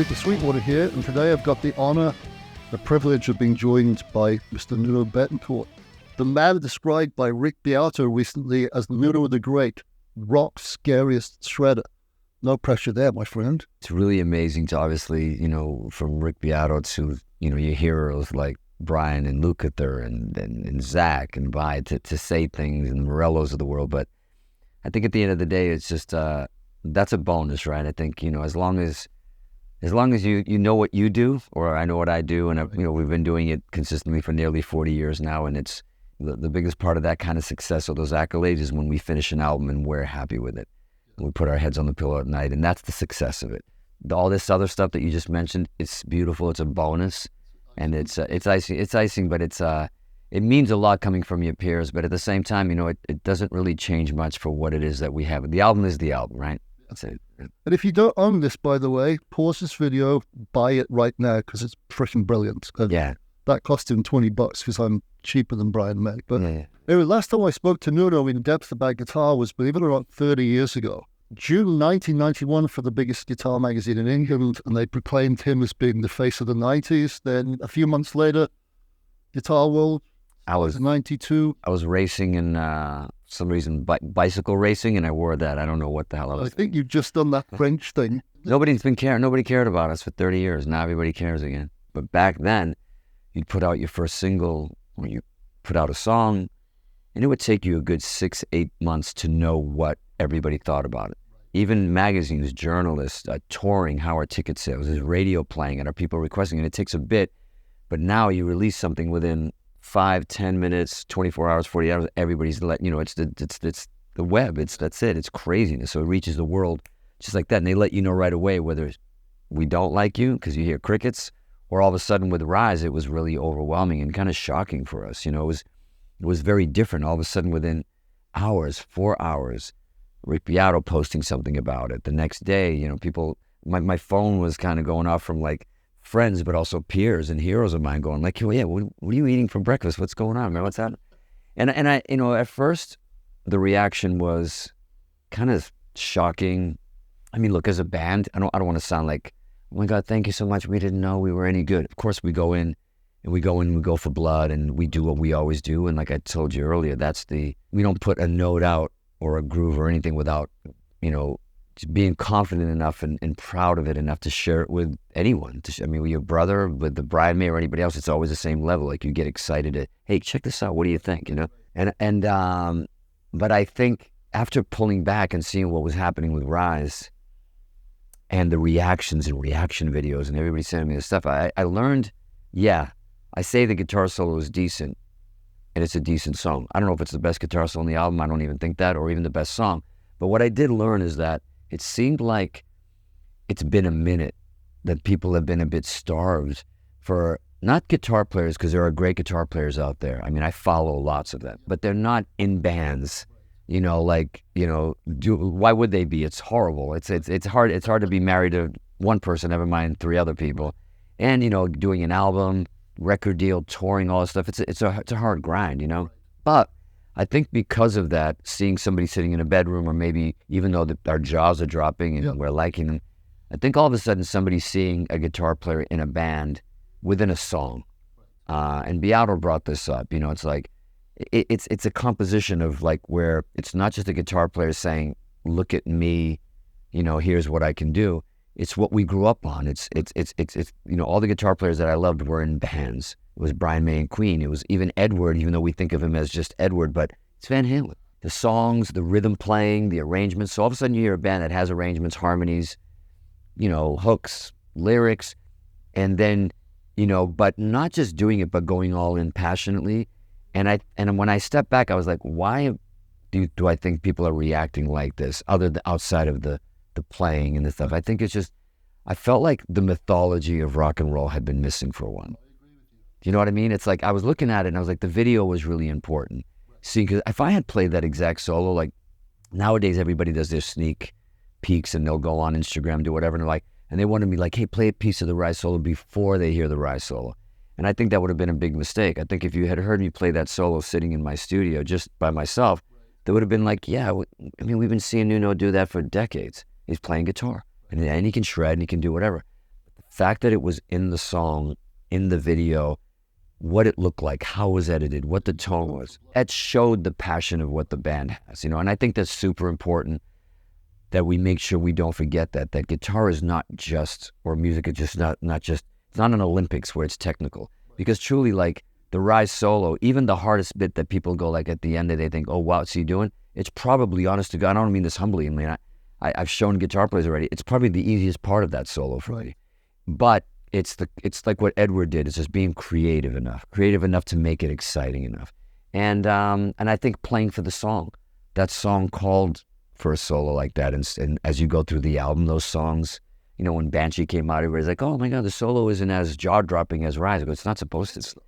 Peter Sweetwater here, and today I've got the honor, the privilege of being joined by Mr. Nuno Bettencourt, the man described by Rick Beato recently as Nuno the Great, rock's scariest shredder. No pressure there, my friend. It's really amazing to obviously, from Rick Beato to, your heroes like Brian and Lukather and Zach and Vi to say things, and the Morellos of the world. But I think at the end of the day, it's just, that's a bonus, right? I think, as long as you know what you do, or I know what I do, and we've been doing it consistently for nearly 40 years now, and it's the biggest part of that kind of success or those accolades is when we finish an album and we're happy with it. And we put our heads on the pillow at night, and that's the success of it. All this other stuff that you just mentioned, it's beautiful. It's a bonus, and it's icing, but it means a lot coming from your peers. But at the same time, it doesn't really change much for what it is that we have. The album is the album, right? That's it. And if you don't own this, by the way, pause this video, buy it right now, because it's freaking brilliant. And yeah. That cost him $20 because I'm cheaper than Brian May. But anyway, last time I spoke to Nuno in depth about guitar was, believe it or not, 30 years ago. June 1991 for the biggest guitar magazine in England, and they proclaimed him as being the face of the 90s. Then a few months later, Guitar World, I was 92. I was racing in some reason, bicycle racing, and I wore that. I don't know what the hell I was. I think you've just done that French thing. Nobody's been caring. Nobody cared about us for 30 years. Now everybody cares again. But back then, you'd put out your first single, or you put out a song, and it would take you a good 6-8 months to know what everybody thought about it. Even magazines, journalists, touring, how our ticket sales, is radio playing it, are people requesting it. It takes a bit, but now you release something within 5, 10 minutes, 24 hours, 40 hours, everybody's it's the web. That's it. It's craziness. So it reaches the world just like that. And they let you know right away whether we don't like you because you hear crickets, or all of a sudden with Rise, it was really overwhelming and kind of shocking for us. It was very different. All of a sudden within hours, 4 hours, Rick Beato posting something about it. The next day, people, my phone was kind of going off from like friends, but also peers and heroes of mine going like, yeah, what are you eating for breakfast? What's going on, man? What's happening? And I, at first the reaction was kind of shocking. I mean, look, as a band, I don't want to sound like, oh my God, thank you so much. We didn't know we were any good. Of course we go in and we go for blood, and we do what we always do. And like I told you earlier, we don't put a note out or a groove or anything without, just being confident enough and proud of it enough to share it with anyone. With your brother, with the Brian May, or anybody else, it's always the same level. Like you get excited to, hey, check this out. What do you think? But I think after pulling back and seeing what was happening with Rise and the reactions and reaction videos and everybody sending me this stuff, I learned, I say the guitar solo is decent, and it's a decent song. I don't know if it's the best guitar solo on the album. I don't even think that, or even the best song. But what I did learn is that it seemed like it's been a minute that people have been a bit starved for, not guitar players, because there are great guitar players out there. I mean, I follow lots of them, but they're not in bands. Why would they be? It's horrible. It's hard to be married to one person, never mind 3 other people. And, doing an album, record deal, touring, all that stuff, it's a hard grind, But I think because of that, seeing somebody sitting in a bedroom, or maybe even though our jaws are dropping and we're liking them, I think all of a sudden somebody's seeing a guitar player in a band within a song. And Beato brought this up, it's like, it's a composition of like where it's not just a guitar player saying, look at me, here's what I can do. It's what we grew up on. It's all the guitar players that I loved were in bands. It was Brian May and Queen. It was even Edward, even though we think of him as just Edward, but it's Van Halen. The songs, the rhythm playing, the arrangements. So all of a sudden you hear a band that has arrangements, harmonies, hooks, lyrics, and then, but not just doing it, but going all in passionately. And when I stepped back, I was like, why do I think people are reacting like this, outside of the playing and the stuff? I think it's just, I felt like the mythology of rock and roll had been missing for a while. You know what I mean? It's like I was looking at it and I was like, the video was really important. See, because if I had played that exact solo, like nowadays everybody does their sneak peeks and they'll go on Instagram, do whatever, and they wanted me like, hey, play a piece of the Rise solo before they hear the Rise solo. And I think that would have been a big mistake. I think if you had heard me play that solo sitting in my studio just by myself, they would have been like, we've been seeing Nuno do that for decades. He's playing guitar, and he can shred and he can do whatever. fact that it was in the song, in the video, what it looked like, how it was edited, what the tone was, that showed the passion of what the band has, you know. And I think that's super important, that we make sure we don't forget that guitar is not just, or music is just not just, it's not an Olympics where it's technical. Because truly, like the Rise solo, even the hardest bit that people go like at the end, they think, oh wow, what's he doing? It's probably, honest to God, I don't mean this humbly, I mean, I've shown guitar players already, it's probably the easiest part of that solo for me. But it's like what Edward did, it's just being creative enough to make it exciting enough. And I think playing for the song, that song called for a solo like that. And as you go through the album, those songs, you know, when Banshee came out, everybody's like, oh my God, the solo isn't as jaw-dropping as Rise. I go, it's not supposed to.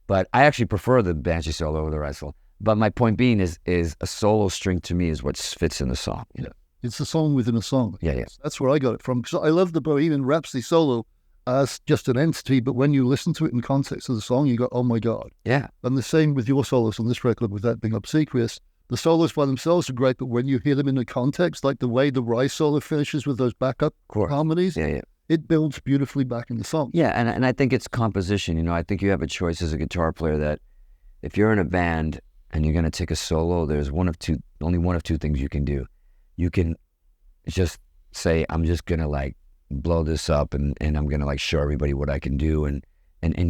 But I actually prefer the Banshee solo over the Rise solo. But my point being is a solo string to me is what fits in the song. You know? It's a song within a song. Yeah. That's where I got it from. Because I love the Bohemian Rhapsody solo as just an entity, but when you listen to it in context of the song, you go, oh my God. Yeah. And the same with your solos on this record, without being obsequious. The solos by themselves are great, but when you hear them in the context, like the way the Rise solo finishes with those backup harmonies, it builds beautifully back in the song. Yeah, and I think it's composition. You know, I think you have a choice as a guitar player that if you're in a band and you're going to take a solo, there's only one of two things you can do. You can just say, I'm just going to like blow this up and I'm going to like show everybody what I can do and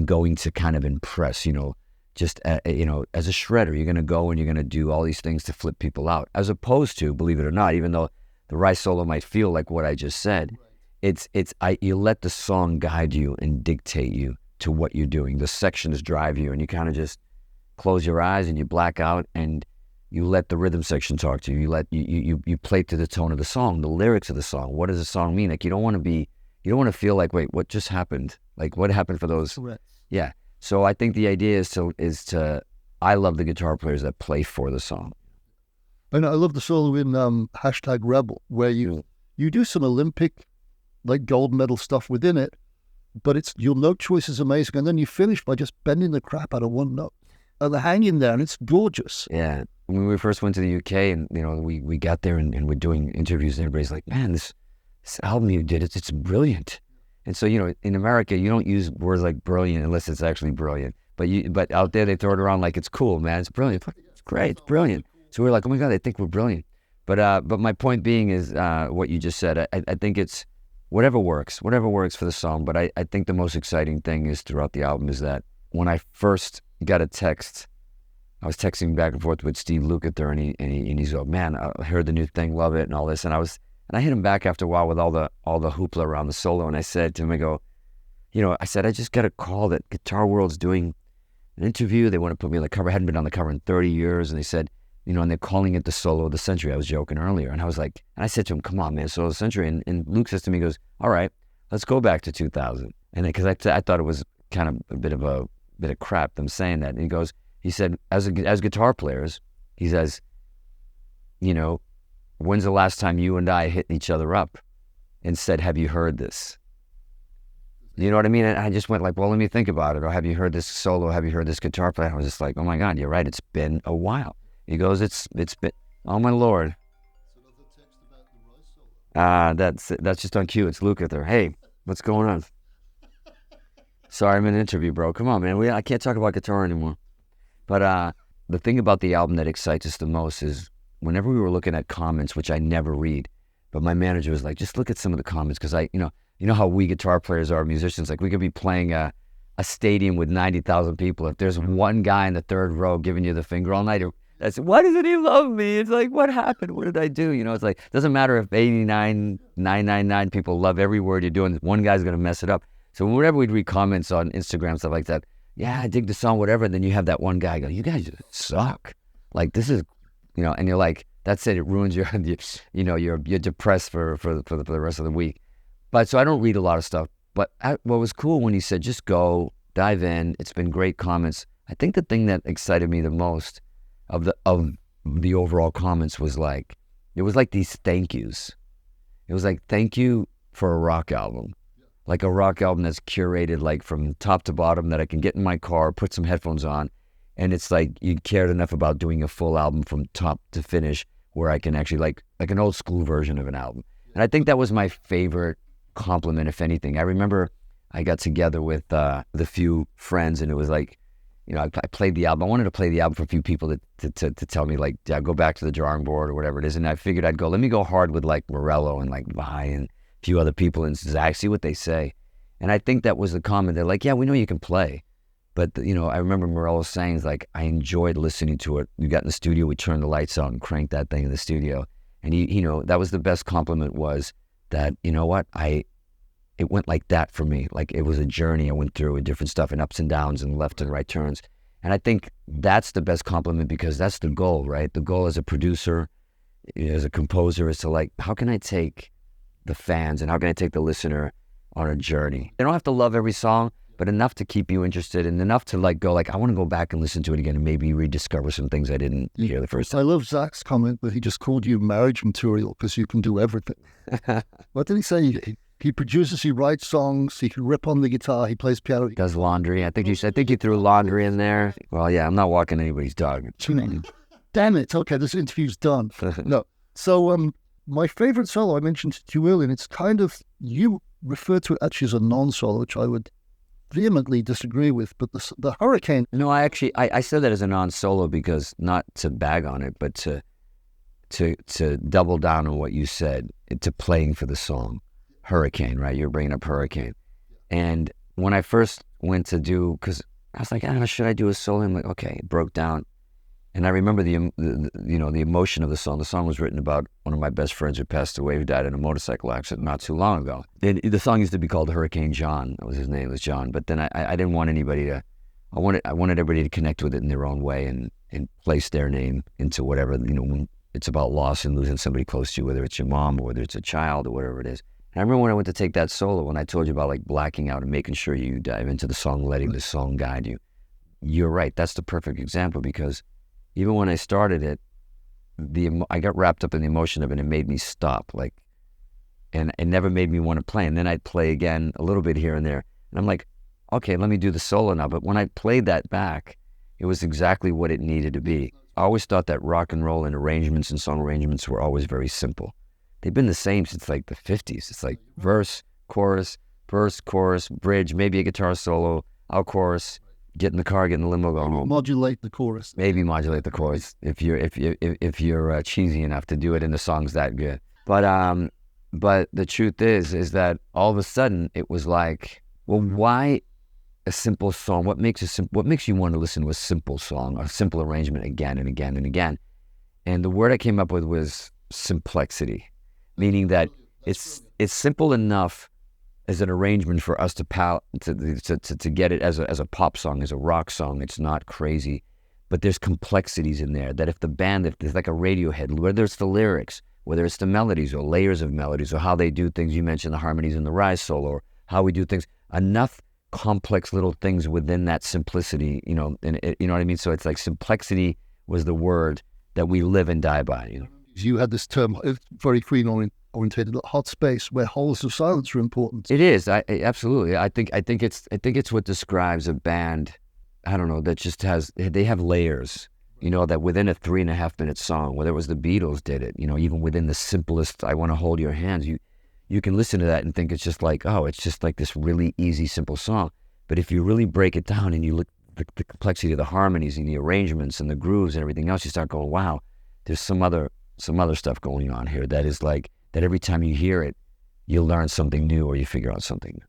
going to kind of impress, you know, just, you know, as a shredder, you're going to go and you're going to do all these things to flip people out, as opposed to, believe it or not, even though the Rise solo might feel like what I just said, you let the song guide you and dictate you to what you're doing. The sections drive you and you kind of just close your eyes and you black out and you let the rhythm section talk to you. You play to the tone of the song, the lyrics of the song. What does the song mean? Like you don't want to feel like, wait, what just happened? Like what happened for those? Correct. Yeah. So I think the idea is to I love the guitar players that play for the song. And I love the solo in #Rebel, where you do some Olympic, like gold medal stuff within it, but your note choice is amazing. And then you finish by just bending the crap out of one note. And the hanging there, and it's gorgeous. Yeah. When we first went to the UK and, you know, we got there and we're doing interviews and everybody's like, man, this album you did, it's brilliant. And so, you know, in America, you don't use words like brilliant unless it's actually brilliant. But out there, they throw it around like it's cool, man. It's brilliant. It's great. It's brilliant. So we're like, oh my God, they think we're brilliant. But my point being is what you just said. I think it's whatever works for the song. But I think the most exciting thing is throughout the album is that when I first got a text, I was texting back and forth with Steve Lukather and he's like, man, I heard the new thing, love it and all this. And I hit him back after a while with all the hoopla around the solo. And I said to him, I go, you know, I just got a call that Guitar World's doing an interview. They want to put me on the cover. I hadn't been on the cover in 30 years. And they said, you know, and they're calling it the solo of the century. I was joking earlier. And I was like, and I said to him, come on, man, solo of the century. And Luke says to me, he goes, all right, let's go back to 2000. And because I thought it was kind of a bit of crap, them saying that. And he said, as guitar players, he says, you know, when's the last time you and I hit each other up and said, have you heard this? You know what I mean? And I just went like, well, let me think about it. Or have you heard this solo? Have you heard this guitar player? I was just like, oh my God, you're right. It's been a while. He goes, it's been, oh my Lord. That's just on cue. It's Lukather. Hey, what's going on? Sorry, I'm in an interview, bro. Come on, man. I can't talk about guitar anymore. But the thing about the album that excites us the most is whenever we were looking at comments, which I never read, but my manager was like, just look at some of the comments because you know how we guitar players are, musicians. Like we could be playing a stadium with 90,000 people. If there's one guy in the third row giving you the finger all night, that's why doesn't he love me? It's like, what happened? What did I do? You know, it's like, it doesn't matter if 999 people love every word you're doing. One guy's going to mess it up. So whenever we'd read comments on Instagram, stuff like that, yeah, I dig the song, whatever. And then you have that one guy go, you guys just suck. Like this is, you know, and you're like, that's it. It ruins you're depressed for the rest of the week. But so I don't read a lot of stuff. But what was cool when he said, just go, dive in. It's been great comments. I think the thing that excited me the most of the overall comments was like, it was like these thank yous. It was like, thank you for a rock album. Like a rock album that's curated like from top to bottom that I can get in my car, put some headphones on. And it's like you cared enough about doing a full album from top to finish where I can actually like an old school version of an album. And I think that was my favorite compliment, if anything. I remember I got together with a few friends, and it was like, you know, I played the album. I wanted to play the album for a few people to tell me, like, yeah, go back to the drawing board or whatever it is. And I figured let me go hard with like Morello and like Vi and a few other people and Zach, see what they say. And I think that was the comment. They're like, yeah, we know you can play. But, you know, I remember Morello saying, like, I enjoyed listening to it. We got in the studio, we turned the lights out and cranked that thing in the studio. And you know, that was the best compliment, was that, you know what, it went like that for me. Like, it was a journey I went through with different stuff and ups and downs and left and right turns. And I think that's the best compliment, because that's the goal, right? The goal as a producer, as a composer, is to, like, how can I take the fans and how can I take the listener on a journey? They don't have to love every song, but enough to keep you interested and enough to, like, go, like, I want to go back and listen to it again and maybe rediscover some things I didn't hear the first time. I love Zach's comment that he just called you marriage material because you can do everything. What did he say? He produces, he writes songs, he can rip on the guitar, he plays piano. He does laundry. I think he threw laundry in there. Well, yeah, I'm not walking anybody's dog. Damn it. Okay, this interview's done. No. So my favorite solo I mentioned to you earlier, and it's kind of, you refer to it actually as a non-solo, which I would vehemently disagree with, but the Hurricane. No, I said that as a non-solo because, not to bag on it, but to double down on what you said, to playing for the song. Hurricane, right? You're bringing up Hurricane. And when I first went to do, because I was like, I don't know, should I do a solo? I'm like, okay, it broke down. And I remember the emotion of the song. The song was written about one of my best friends who passed away, who died in a motorcycle accident not too long ago. And the song used to be called Hurricane John. That was his name, was John. But then I didn't want anybody to, I wanted everybody to connect with it in their own way and place their name into whatever, you know, when it's about loss and losing somebody close to you, whether it's your mom or whether it's a child or whatever it is. And I remember when I went to take that solo, when I told you about, like, blacking out and making sure you dive into the song, letting the song guide you. You're right. That's the perfect example, because even when I started it, I got wrapped up in the emotion of it, and it made me stop, like, and it never made me want to play. And then I'd play again a little bit here and there. And I'm like, okay, let me do the solo now. But when I played that back, it was exactly what it needed to be. I always thought that rock and roll and arrangements and song arrangements were always very simple. They've been the same since, like, the 50s. It's like verse, chorus, bridge, maybe a guitar solo, out chorus, get in the car, get in the limo, go home. Modulate the chorus. Maybe modulate the chorus if you're cheesy enough to do it and the song's that good. But the truth is that all of a sudden it was like, well, why a simple song? What makes you want to listen to a simple song, a simple arrangement again and again and again? And the word I came up with was simplicity. Meaning that it's simple enough as an arrangement for us to get it as a pop song, as a rock song. It's not crazy, but there's complexities in there that if there's like a Radiohead, whether it's the lyrics, whether it's the melodies or layers of melodies or how they do things. You mentioned the harmonies in the Rise solo, or how we do things. Enough complex little things within that simplicity, you know, and you know what I mean? So it's like simplicity was the word that we live and die by, you know. You had this term, very Queen-orientated, hot space, where holes of silence are important. It is. Absolutely. I think it's what describes a band. I don't know, that just they have layers. You know, that within a 3.5 minute song, whether it was the Beatles did it, you know, even within the simplest "I Want to Hold Your Hands," you can listen to that and think it's just like, oh, it's just like this really easy, simple song. But if you really break it down and you look at the complexity of the harmonies and the arrangements and the grooves and everything else, you start going, wow, there's some other stuff going on here that is like, that every time you hear it, you learn something new or you figure out something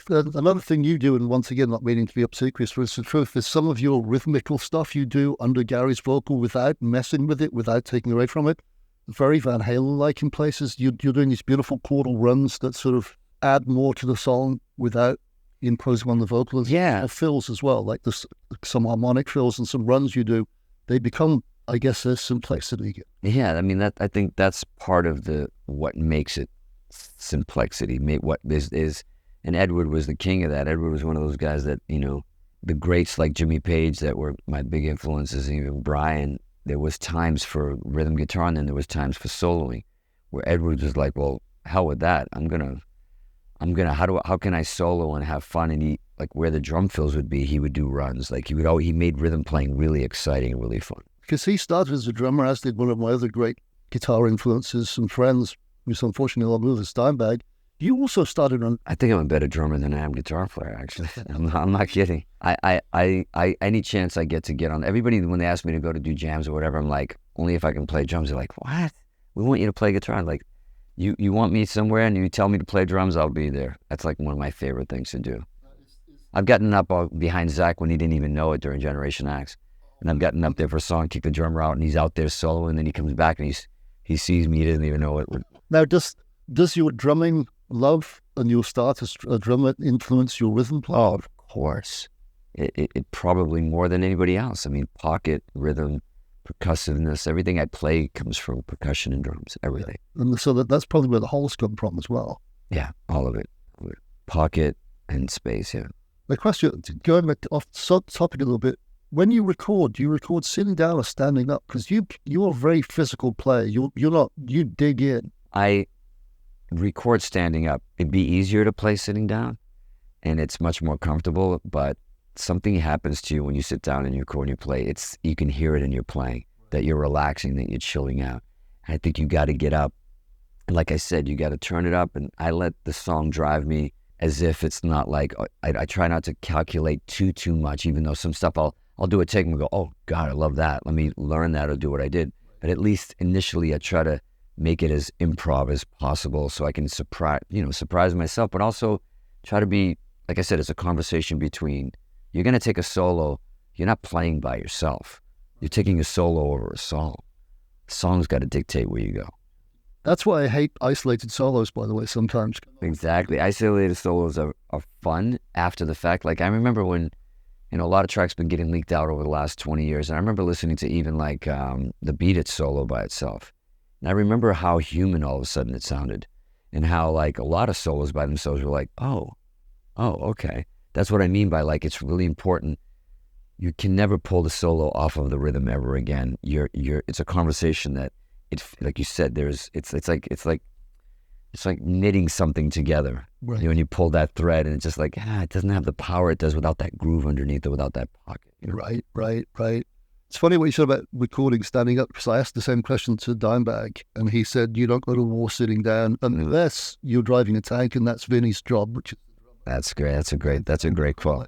new. Another thing you do, and once again, not meaning to be obsequious, but it's the truth, is some of your rhythmical stuff you do under Gary's vocal without messing with it, without taking away from it. Very Van Halen-like in places. You're doing these beautiful chordal runs that sort of add more to the song without imposing on the vocals. Yeah. Fills as well, like some harmonic fills and some runs you do. They become, I guess, there's simplicity. Yeah, I mean, I think that's part of what makes it simplicity. What is, and Edward was the king of that. Edward was one of those guys that, you know, the greats like Jimmy Page that were my big influences, even Brian. There was times for rhythm guitar, and then there was times for soloing, where Edward was like, well, hell with that. I'm gonna. How can I solo and have fun? And he, like, where the drum fills would be, he would do runs. Like, he made rhythm playing really exciting and really fun. Because he started as a drummer, as did one of my other great guitar influences and friends, who's unfortunately no longer with us, Steinberg. You also started on. I think I'm a better drummer than I am guitar player, actually. I'm not kidding. Any chance I get on, everybody, when they ask me to go to do jams or whatever, I'm like, only if I can play drums. They're like, what? We want you to play guitar. I'm like, you want me somewhere and you tell me to play drums, I'll be there. That's like one of my favorite things to do. I've gotten up behind Zach when he didn't even know it during Generation X. And I've gotten up there for a song, kick the drummer out, and he's out there soloing, and then he comes back and he sees me, he doesn't even know it. Now, does your drumming love and your start as a drummer influence your rhythm play? Oh, of course. It probably more than anybody else. I mean, pocket, rhythm, percussiveness, everything I play comes from percussion and drums, everything. Yeah. And so that's probably where the holes come from as well. Yeah, all of it. Pocket and space, yeah. My question, going back off topic a little bit, when you record, do you record sitting down or standing up? Because you're a very physical player. You dig in. I record standing up. It'd be easier to play sitting down, and it's much more comfortable, but something happens to you when you sit down and you record and you play. You can hear it in your playing, that you're relaxing, that you're chilling out. I think you got to get up. And like I said, you got to turn it up, and I let the song drive me as if it's not like, I try not to calculate too much, even though some stuff I'll do a take and go, oh God, I love that. Let me learn that or do what I did. But at least initially I try to make it as improv as possible so I can surprise myself, but also try to be, like I said, it's a conversation between, you're going to take a solo, you're not playing by yourself. You're taking a solo over a song. The song's got to dictate where you go. That's why I hate isolated solos, by the way, sometimes. Exactly. Isolated solos are fun after the fact. Like I remember when, a lot of tracks been getting leaked out over the last 20 years. And I remember listening to even like the Beat It solo by itself. And I remember how human all of a sudden it sounded, and how like a lot of solos by themselves were like, oh, okay. That's what I mean by like, it's really important. You can never pull the solo off of the rhythm ever again. It's a conversation that it's like you said, it's like knitting something together. Right. When you pull that thread, and it's just like, it doesn't have the power it does without that groove underneath it, without that pocket. Right. It's funny what you said about recording standing up, because I asked the same question to Steinberg, and he said, you don't go to war sitting down unless you're driving a tank, and that's Vinny's job. That's great. That's a great quote.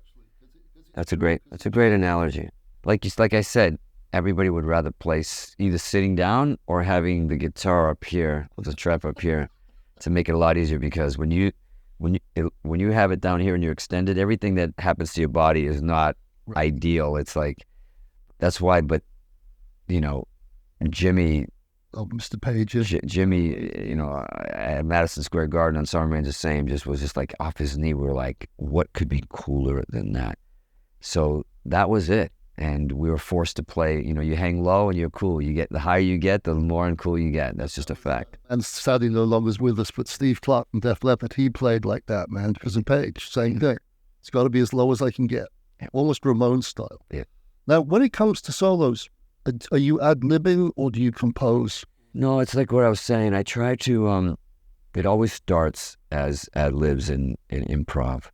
That's a great analogy. Like I said, everybody would rather play either sitting down or having the guitar up here, with the trap up here, to make it a lot easier, because when you have it down here and you're extended, everything that happens to your body is not ideal. It's like, that's why, but, Jimmy. Oh, Mr. Page. Jimmy, at Madison Square Garden on Summer Rain's the Same, was just like off his knee. We were like, what could be cooler than that? So that was it. And we were forced to play, you hang low and you're cool. The higher you get, the more uncool you get. That's just a fact. And sadly no longer with us, but Steve Clark from Def Leppard, he played like that, man. Because of Page, same thing. It's got to be as low as I can get. Almost Ramones style. Yeah. Now, when it comes to solos, are you ad-libbing or do you compose? No, it's like what I was saying. I try to, it always starts as ad-libs in improv,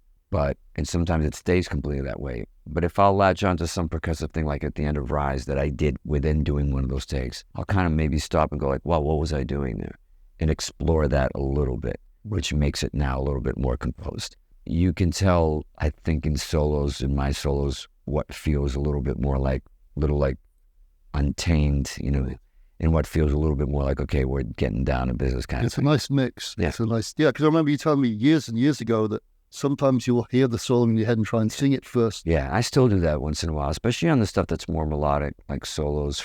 and sometimes it stays completely that way. But if I'll latch onto some percussive thing, like at the end of Rise, that I did within doing one of those takes, I'll kind of maybe stop and go like, wow, what was I doing there? And explore that a little bit, which makes it now a little bit more composed. You can tell, I think, in my solos, what feels a little bit more like untamed, and what feels a little bit more like, okay, we're getting down to business kind It's of thing. a nice mix. Yeah. Because I remember you telling me years and years ago that sometimes you'll hear the solo in your head and try and sing it first. Yeah, I still do that once in a while, especially on the stuff that's more melodic, like solos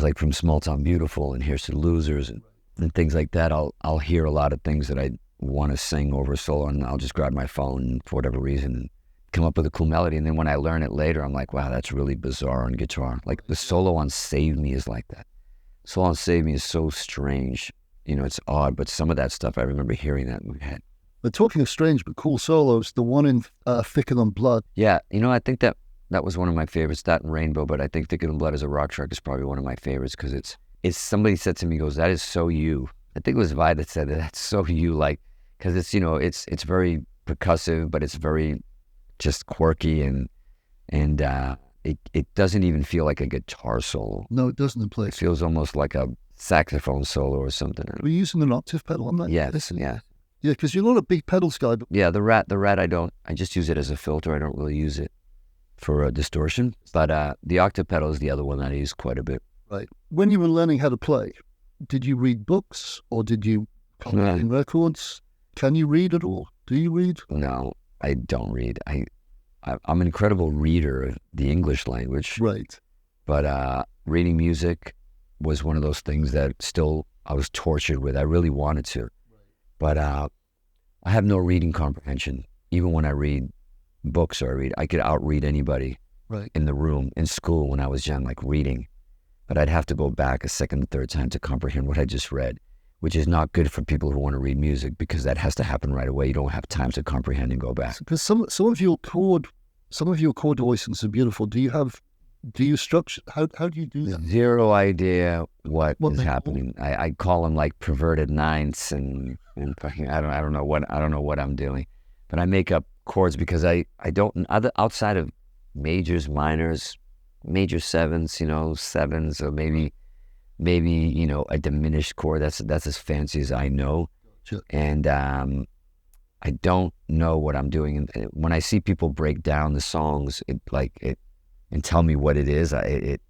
like from Small Town Beautiful and Here's to the Losers and things like that. I'll hear a lot of things that I want to sing over a solo, and I'll just grab my phone for whatever reason and come up with a cool melody. And then when I learn it later, I'm like, wow, that's really bizarre on guitar. Like the solo on Save Me is like that. Solo on Save Me is so strange. It's odd, but some of that stuff, I remember hearing that in my head. But talking of strange but cool solos, the one in Thicker Than Blood. Yeah, I think that was one of my favorites, that and Rainbow, but I think Thicker Than Blood as a rock track is probably one of my favorites, because it's somebody said to me, goes, that is so you. I think it was Vi that said that, that's so you, like, because it's, it's very percussive, but it's very just quirky, and it doesn't even feel like a guitar solo. No, it doesn't in It place. feels almost like a saxophone solo or something. Are we using an octave pedal on that? Yes, yeah. Yeah, because you're not a big pedals guy. But Yeah, the rat I just use it as a filter. I don't really use it for distortion. But the octave pedal is the other one that I use quite a bit. right. When you were learning how to play, did you read books or did you copy in records? Can you read at all? Do you read? No, I don't read. I'm an incredible reader of the English language. Right. But reading music was one of those things that still I was tortured with. I really wanted to. But I have no reading comprehension. Even when I read books or I could outread anybody in the room, in school when I was young, like reading. But I'd have to go back a second and third time to comprehend what I just read, which is not good for people who want to read music because that has to happen right away. You don't have time to comprehend and go back. Because some of your chord voicings are beautiful. Do you structure, how do you do that? Zero idea what is happening. I call them like perverted ninths and fucking, I don't know what I'm doing, but I make up chords because I don't, outside of majors, minors, major sevens, sevens, or maybe, a diminished chord. That's as fancy as I know. Sure. And I don't know what I'm doing. And when I see people break down the songs, and tell me what it is, it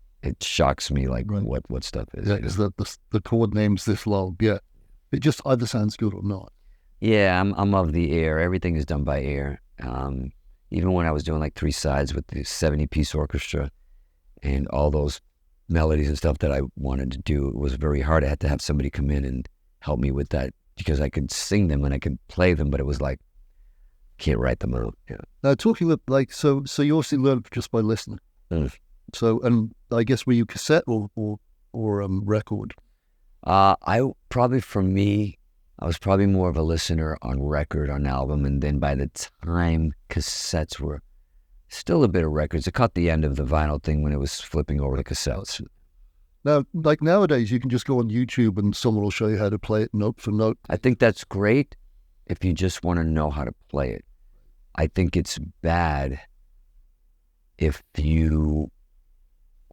shocks me, like what stuff is. Yeah, because the chord name's this long. Yeah, it just either sounds good or not. Yeah, I'm of the air. Everything is done by air. Even when I was doing like 3 sides with the 70-piece orchestra and all those melodies and stuff that I wanted to do, it was very hard. I had to have somebody come in and help me with that because I could sing them and I could play them, but it was like, can't write them out. Yeah. Now, talking about so you obviously learned just by listening. So, and I guess were you cassette or record? I was probably more of a listener on record, on album, and then by the time cassettes were still a bit of records, I caught the end of the vinyl thing when it was flipping over to cassettes. Now, like nowadays, you can just go on YouTube and someone will show you how to play it note for note. I think that's great if you just want to know how to play it. I think it's bad if you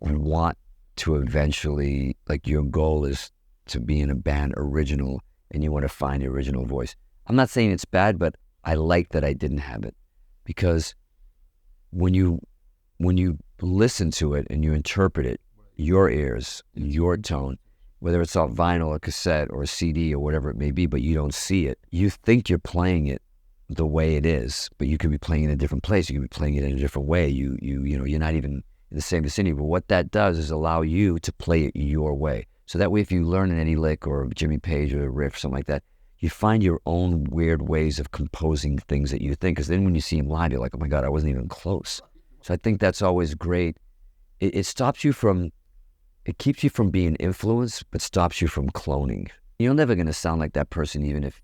want to eventually, like your goal is to be in a band original and you want to find the original voice. I'm not saying it's bad, but I like that I didn't have it, because when you listen to it and you interpret it, your ears, your tone, whether it's on vinyl or cassette or a CD or whatever it may be, but you don't see it, you think you're playing it the way it is, but you could be playing it in a different place. You could be playing it in a different way. You're not even in the same vicinity. But what that does is allow you to play it your way. So that way, if you learn an Eddie Lick or Jimmy Page or a riff, something like that, you find your own weird ways of composing things that you think. Because then when you see him live, you're like, oh my God, I wasn't even close. So I think that's always great. It stops you from, it keeps you from being influenced, but stops you from cloning. You're never going to sound like that person, even if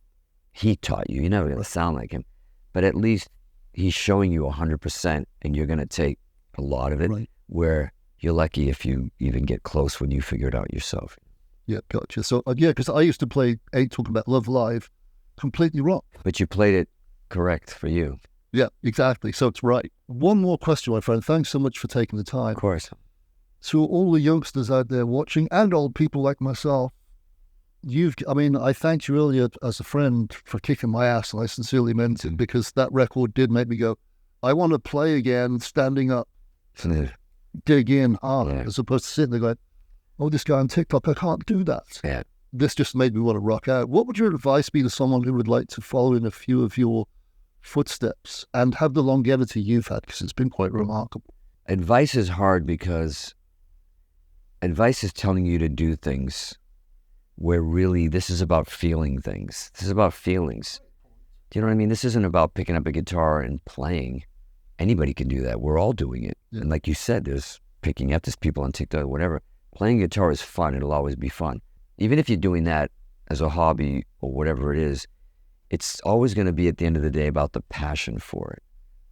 he taught you. You're never going to sound like him. But at least he's showing you 100%, and you're going to take a lot of it, where you're lucky if you even get close when you figure it out yourself. Yeah, gotcha. So, because I used to play Ain't Talking About Love live completely wrong. But you played it correct for you. Yeah, exactly. So it's right. One more question, my friend. Thanks so much for taking the time. Of course. To all the youngsters out there watching, and old people like myself, I thanked you earlier as a friend for kicking my ass, and I sincerely meant it, because that record did make me go, I want to play again, standing up, dig in hard, as opposed to sitting there going, oh, this guy on TikTok, I can't do that. Yeah. This just made me want to rock out. What would your advice be to someone who would like to follow in a few of your footsteps and have the longevity you've had? Because it's been quite remarkable. Advice is hard, because advice is telling you to do things where really this is about feeling things. This is about feelings. Do you know what I mean? This isn't about picking up a guitar and playing. Anybody can do that. We're all doing it. Yeah. And like you said, there's people on TikTok, whatever. Playing guitar is fun. It'll always be fun. Even if you're doing that as a hobby or whatever it is, it's always going to be, at the end of the day, about the passion for it.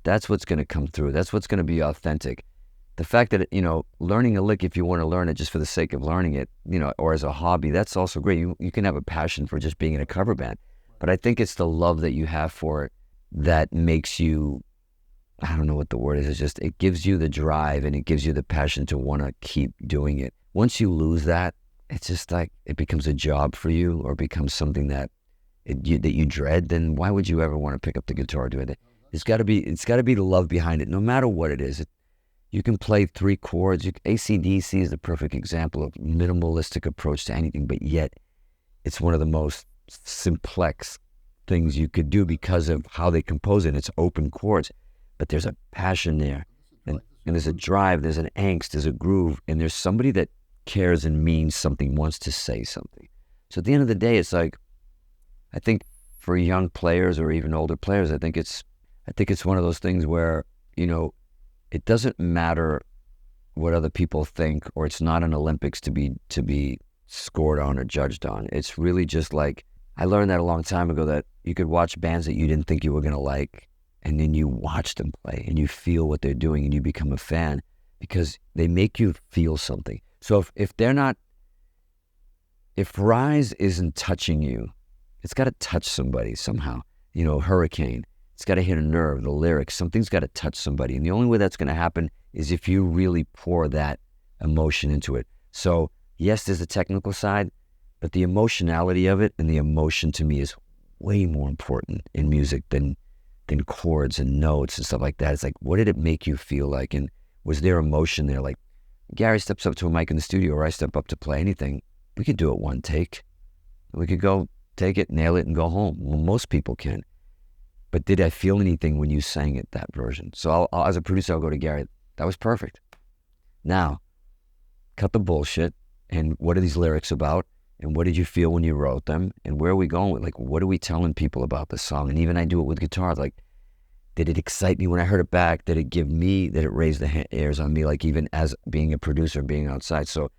That's what's going to come through. That's what's going to be authentic. The fact that, learning a lick, if you want to learn it just for the sake of learning it, or as a hobby, that's also great. You can have a passion for just being in a cover band. But I think it's the love that you have for it that makes you, I don't know what the word is. It's just, it gives you the drive and it gives you the passion to want to keep doing it. Once you lose that, it's just like, it becomes a job for you, or becomes something that that you dread, then why would you ever want to pick up the guitar doing it? It's got to be the love behind it, no matter what it is. You can play 3 chords. AC/DC is the perfect example of minimalistic approach to anything, but yet it's one of the most simplex things you could do because of how they compose it. It's open chords, but there's a passion there, and there's a drive, there's an angst, there's a groove, and there's somebody that cares and means something, wants to say something. So at the end of the day, it's like, I think for young players or even older players, I think it's one of those things where, it doesn't matter what other people think, or it's not an Olympics to be scored on or judged on. It's really just like, I learned that a long time ago, that you could watch bands that you didn't think you were going to like, and then you watch them play and you feel what they're doing and you become a fan because they make you feel something. So if Rise isn't touching you, it's got to touch somebody somehow. Hurricane, it's got to hit a nerve, the lyrics, something's got to touch somebody. And the only way that's going to happen is if you really pour that emotion into it. So yes, there's a technical side, but the emotionality of it and the emotion to me is way more important in music than chords and notes and stuff like that. It's like, what did it make you feel like? And was there emotion there? Like, Gary steps up to a mic in the studio, or I step up to play anything, we could do it one take. We could go take it, nail it, and go home. Well, most people can. But did I feel anything when you sang it, that version? So I'll, as a producer, I'll go to Gary, that was perfect. Now, cut the bullshit, and what are these lyrics about? And what did you feel when you wrote them? And where are we going with, like, what are we telling people about this song? And even I do it with guitar. Like, did it excite me when I heard it back? Did it raise the hairs on me? Like, even as being a producer, being outside. So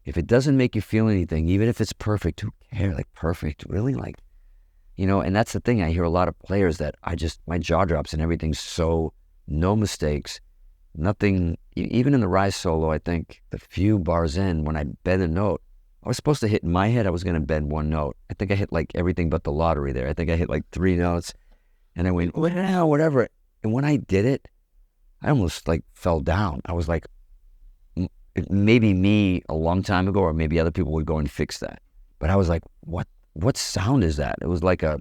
if it doesn't make you feel anything, even if it's perfect, who cares? Like, perfect, really? Like, and that's the thing. I hear a lot of players that my jaw drops and everything's so, no mistakes, nothing. Even in the Rise solo, I think the few bars in, when I bend a note, I was supposed to hit, in my head, I was going to bend one note. I think I hit like everything but the lottery there. I think I hit like 3 notes, and I went, well, whatever. And when I did it, I almost like fell down. I was like, maybe me a long time ago, or maybe other people would go and fix that. But I was like, what sound is that? It was like a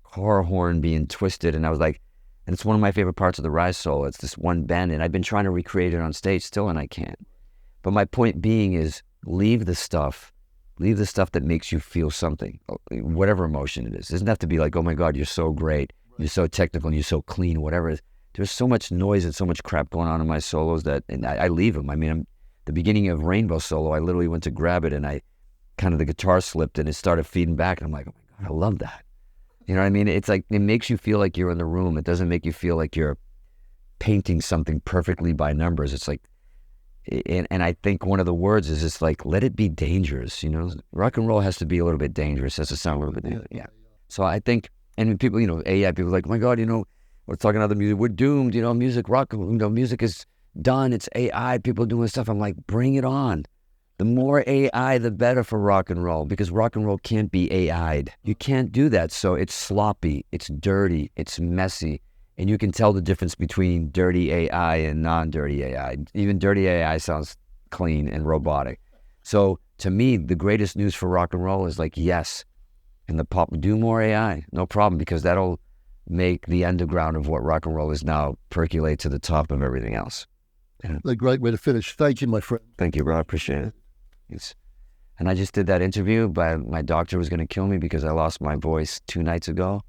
car horn being twisted, and I was like, and it's one of my favorite parts of the Rise solo. It's this one bend, and I've been trying to recreate it on stage still, and I can't. But my point being is, leave the stuff that makes you feel something, whatever emotion it is. It doesn't have to be like, oh my God, you're so great, you're so technical, and you're so clean, whatever it is. There's so much noise and so much crap going on in my solos that, and I leave them. I mean, the beginning of Rainbow solo, I literally went to grab it, and the guitar slipped, and it started feeding back, and I'm like, oh my God, I love that. You know what I mean? It's like, it makes you feel like you're in the room. It doesn't make you feel like you're painting something perfectly by numbers. It's like, and I think one of the words is just like, let it be dangerous, Rock and roll has to be a little bit dangerous. Has to sound a little bit dangerous. Yeah. So I think, and people, AI people are like, oh my God, we're talking other music, we're doomed, music, rock, music is done. It's AI, people doing stuff. I'm like, bring it on. The more AI, the better for rock and roll, because rock and roll can't be AI'd. You can't do that. So it's sloppy, it's dirty, it's messy. And you can tell the difference between dirty AI and non-dirty AI. Even dirty AI sounds clean and robotic. So to me, the greatest news for rock and roll is like, yes, and the pop, do more AI, no problem, because that'll make the underground of what rock and roll is now percolate to the top of everything else. Yeah. A great way to finish. Thank you, my friend. Thank you, bro. I appreciate it. And I just did that interview, but my doctor was going to kill me because I lost my voice 2 nights ago.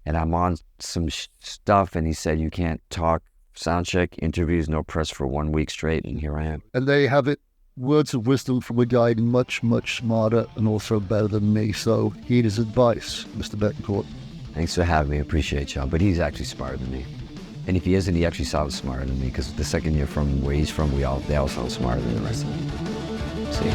And I'm on some stuff, and he said, you can't talk, sound check, interviews, no press for 1 week straight, and here I am. And there you have it. Words of wisdom from a guy much, much smarter and also better than me. So heed his advice, Mr. Bettencourt. Thanks for having me. I appreciate y'all. But he's actually smarter than me. And if he isn't, he actually sounds smarter than me, because the second you're from where he's from, they all sound smarter than the rest of them. See?